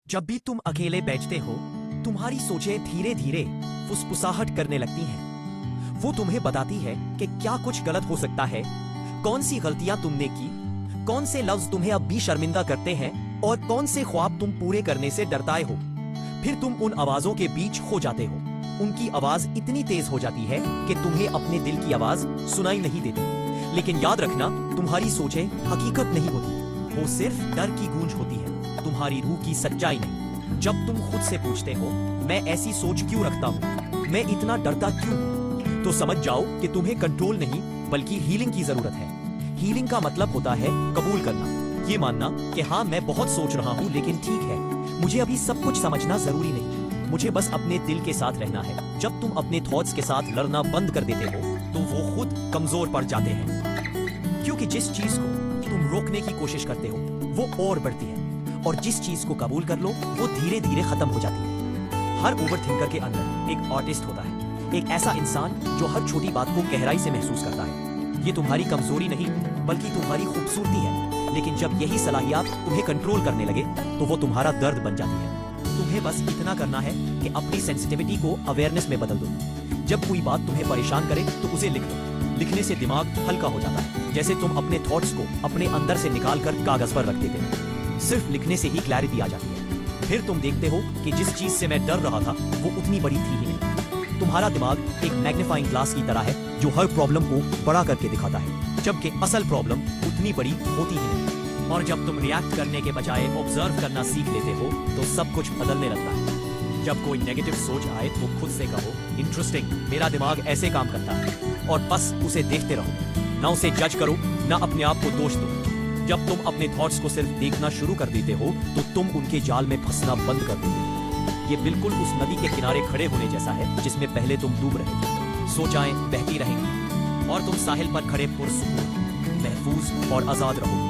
जब भी तुम अकेले बैठते हो, तुम्हारी सोचें धीरे धीरे फुसफुसाहट करने लगती हैं। वो तुम्हें बताती है कि क्या कुछ गलत हो सकता है, कौन सी गलतियां तुमने की, कौन से लफ्ज तुम्हें अब भी शर्मिंदा करते हैं और कौन से ख्वाब तुम पूरे करने से डरताए हो। फिर तुम उन आवाजों के बीच खो जाते हो। उनकी आवाज इतनी तेज हो जाती है कि तुम्हें अपने दिल की आवाज सुनाई नहीं देती। लेकिन याद रखना, तुम्हारी सोचें हकीकत नहीं होती, वो सिर्फ डर की गूंज होती है, तुम्हारी रूह की सच्चाई नहीं। जब तुम खुद से पूछते हो, मैं ऐसी सोच क्यों रखता हूँ, मैं इतना डरता क्यों हूँ, तो समझ जाओ कि तुम्हें कंट्रोल नहीं बल्कि हीलिंग की जरूरत है। हीलिंग का मतलब होता है कबूल करना, ये मानना कि हाँ मैं बहुत सोच रहा हूँ लेकिन ठीक है, मुझे अभी सब कुछ समझना जरूरी नहीं, मुझे बस अपने दिल के साथ रहना है। जब तुम अपने थॉट्स के साथ लड़ना बंद कर देते हो तो वो खुद कमजोर पड़ जाते हैं, क्योंकि जिस चीज को तुम रोकने की कोशिश करते हो वो और बढ़ती है, और जिस चीज को कबूल कर लो वो धीरे धीरे खत्म हो जाती है। हर ओवरथिंकर के अंदर एक आर्टिस्ट होता है, एक ऐसा इंसान जो हर छोटी बात को गहराई से महसूस करता है। ये तुम्हारी कमजोरी नहीं बल्कि तुम्हारी खूबसूरती है, लेकिन जब यही सलाहियत तुम्हें कंट्रोल करने लगे तो वो तुम्हारा दर्द बन जाती है। तुम्हें बस इतना करना है कि अपनी सेंसिटिविटी को अवेयरनेस में बदल दो। जब कोई बात तुम्हें परेशान करे तो उसे लिख दो। लिखने से दिमाग हल्का हो जाता है, जैसे तुम अपने थॉट्स को अपने अंदर से निकाल कर कागज पर रख देते हो। सिर्फ लिखने से ही क्लैरिटी आ जाती है। फिर तुम देखते हो कि जिस चीज से मैं डर रहा था वो उतनी बड़ी थी ही नहीं। तुम्हारा दिमाग एक मैग्नीफाइंग ग्लास की तरह है जो हर प्रॉब्लम को बड़ा करके दिखाता है, जबकि असल प्रॉब्लम उतनी बड़ी होती ही नहीं। और जब तुम रिएक्ट करने के बजाय ऑब्जर्व करना सीख लेते हो तो सब कुछ बदलने लगता है। जब कोई नेगेटिव सोच आए तो खुद से कहो, इंटरेस्टिंग, मेरा दिमाग ऐसे काम करता है, और बस उसे देखते रहो। ना उसे जज करो, ना अपने आप को दोष दो। जब तुम अपने थॉट्स को सिर्फ देखना शुरू कर देते हो तो तुम उनके जाल में फंसना बंद कर दोगे। ये बिल्कुल उस नदी के किनारे खड़े होने जैसा है जिसमें पहले तुम डूब रहे थे। सोचाएं बहती रहेंगी और तुम साहिल पर खड़े पुरसुकून, महफूज और आजाद रहो।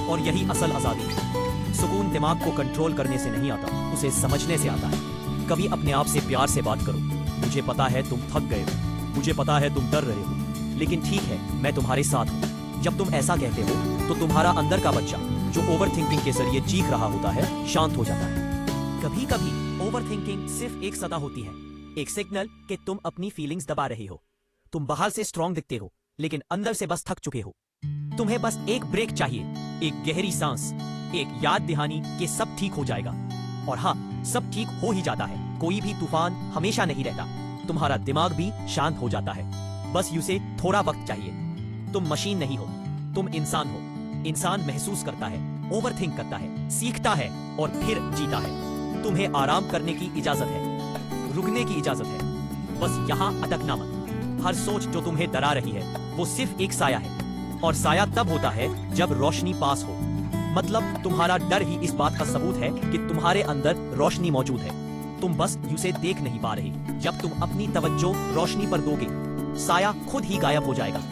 और यही असल आजादी है। सुकून दिमाग को कंट्रोल करने से नहीं आता, उसे समझने से आता है। कभी अपने आप से प्यार से बात करो, मुझे पता है तुम थक गए हो, मुझे पता है तुम डर रहे हो, लेकिन ठीक है, मैं तुम्हारे साथ हूँ। जब तुम ऐसा कहते हो तो तुम्हारा अंदर का बच्चा जो ओवरथिंकिंग के जरिए चीख रहा होता है शांत हो जाता है। कभी कभी ओवरथिंकिंग सिर्फ एक सदा होती है, एक सिग्नल कि तुम अपनी फीलिंग्स दबा रहे हो। तुम बाहर से स्ट्रांग दिखते हो लेकिन अंदर से बस थक चुके हो। तुम्हें बस एक ब्रेक चाहिए, एक गहरी सांस, एक याद दहानी कि सब ठीक हो जाएगा। और हाँ, सब ठीक हो ही जाता है। कोई भी तूफान हमेशा नहीं रहता, तुम्हारा दिमाग भी शांत हो जाता है, बस उसे थोड़ा वक्त चाहिए। तुम मशीन नहीं हो, तुम इंसान हो। इंसान महसूस करता है, ओवरथिंक करता है, सीखता है और फिर जीता है। तुम्हें आराम करने की इजाजत है, रुकने की इजाजत है, बस यहाँ अटकना मत। हर सोच जो तुम्हें डरा रही है वो सिर्फ एक साया है, और साया तब होता है जब रोशनी पास हो। मतलब तुम्हारा डर ही इस बात का सबूत है कि तुम्हारे अंदर रोशनी मौजूद है, तुम बस उसे देख नहीं पा रहे। जब तुम अपनी तवज्जो रोशनी पर दोगे, साया खुद ही गायब हो जाएगा।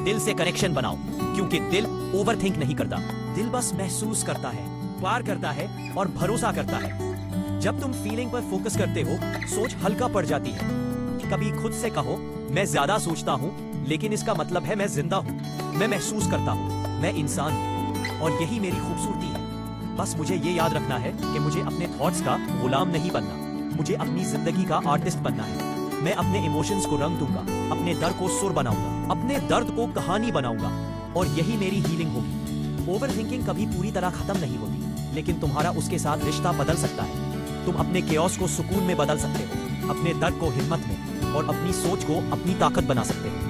दिल से कनेक्शन बनाओ, क्योंकि दिल ओवरथिंक नहीं करता, दिल बस महसूस करता है, प्यार करता है और भरोसा करता है। जब तुम फीलिंग पर फोकस करते हो, सोच हल्का पड़ जाती है। कभी खुद से कहो, मैं ज्यादा सोचता हूँ लेकिन इसका मतलब है मैं जिंदा हूँ, मैं महसूस करता हूँ, मैं इंसान हूँ, और यही मेरी खूबसूरती है। बस मुझे ये याद रखना है कि मुझे अपने थॉट्स का गुलाम नहीं बनना, मुझे अपनी जिंदगी का आर्टिस्ट बनना है। मैं अपने इमोशंस को रंग दूंगा, अपने दर्द को सुर बनाऊंगा, अपने दर्द को कहानी बनाऊंगा, और यही मेरी हीलिंग होगी। ओवरथिंकिंग कभी पूरी तरह खत्म नहीं होती, लेकिन तुम्हारा उसके साथ रिश्ता बदल सकता है। तुम अपने केओस को सुकून में बदल सकते हो, अपने दर्द को हिम्मत में, और अपनी सोच को अपनी ताकत बना सकते हो।